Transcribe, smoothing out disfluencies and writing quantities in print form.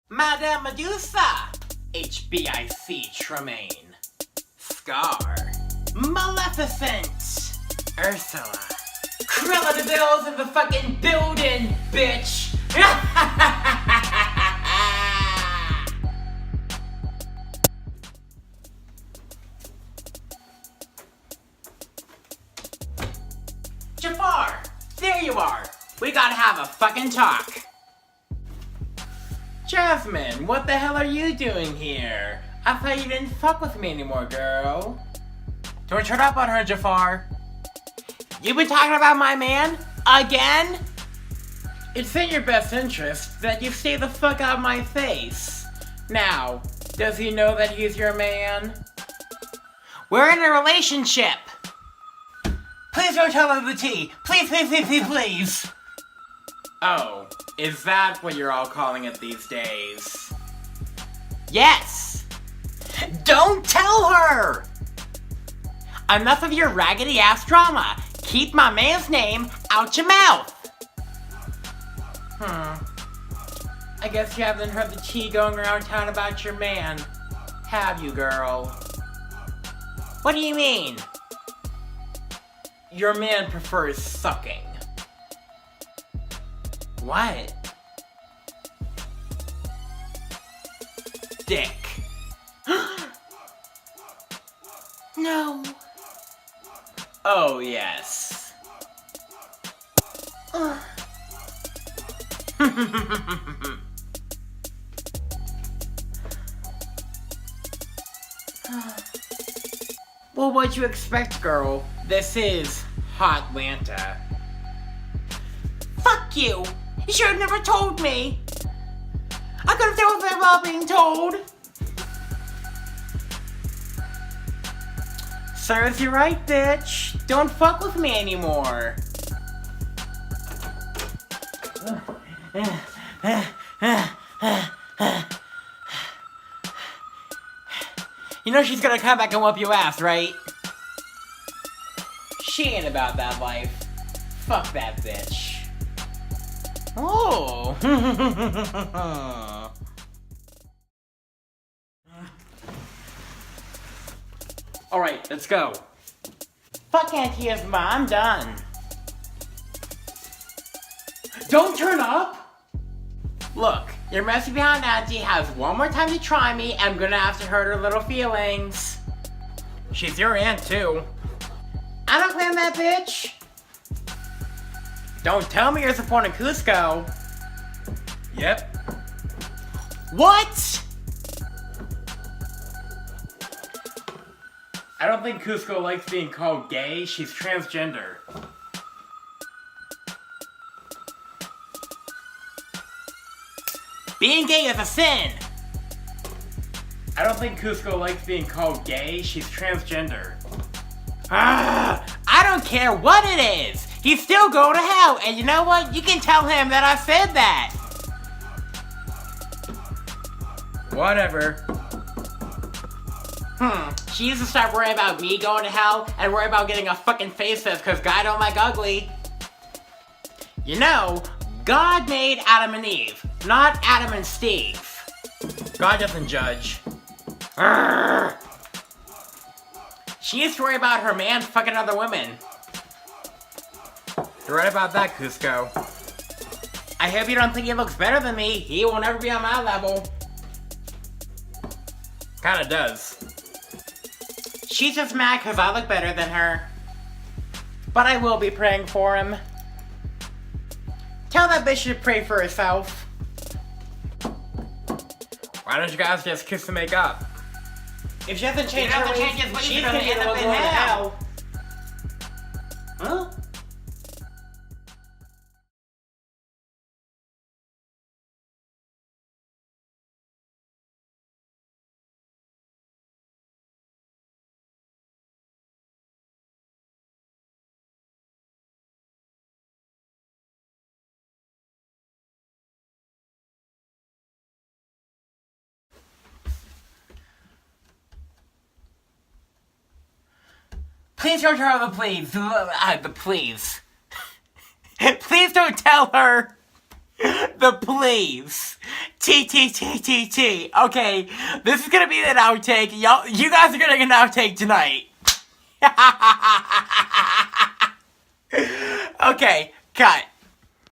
Madame Medusa, HBIC Tremaine, Scar, Maleficent, Ursula, Cruella de Vil's in the fucking building, bitch! Jafar, there you are! We gotta have a fucking talk! Jasmine, what the hell are you doing here? I thought you didn't fuck with me anymore, girl. Don't turn up on her, Jafar. You've been talking about my man? Again? It's in your best interest that you stay the fuck out of my face. Now, does he know that he's your man? We're in a relationship. Please don't tell him the tea. Please, please, please, please, please. Oh, is that what you're all calling it these days? Yes! Don't tell her! Enough of your raggedy ass drama. Keep my man's name out your mouth. I guess you haven't heard the tea going around town about your man, have you, girl? What do you mean? Your man prefers sucking. What? Dick. No. Oh, yes. Well, what'd you expect, girl? This is Hotlanta. Fuck you! You should have never told me! I could have dealt with it while being told! Serves you right, bitch. Don't fuck with me anymore. You know she's gonna come back and whoop your ass, right? She ain't about that life. Fuck that bitch. Oh. Alright, let's go. Fuck Auntie Yzma, I'm done. Don't turn up! Look, your messy behind Auntie has one more time to try me, and I'm gonna have to hurt her little feelings. She's your aunt, too. I don't claim that bitch. Don't tell me you're supporting Kuzco. Yep. What? I don't think Kuzco likes being called gay. She's transgender. Being gay is a sin. I don't think Kuzco likes being called gay. She's transgender. I don't care what it is. He's still going to hell, and you know what? You can tell him that I said that. Whatever. She needs to stop worrying about me going to hell and worry about getting a fucking facelift because God don't like ugly. You know, God made Adam and Eve, not Adam and Steve. God doesn't judge. Urgh. She needs to worry about her man fucking other women. You're right about that, Kuzco. I hope you don't think he looks better than me. He will never be on my level. Kinda does. She's just mad because I look better than her. But I will be praying for him. Tell that bitch to pray for herself. Why don't you guys just kiss and make up? If she doesn't change her ways, she's gonna end up in hell. Huh? Please don't tell her, please. Please. Please don't tell her. The please. T. Okay, this is gonna be an outtake. You guys are gonna get an outtake tonight. Okay, cut.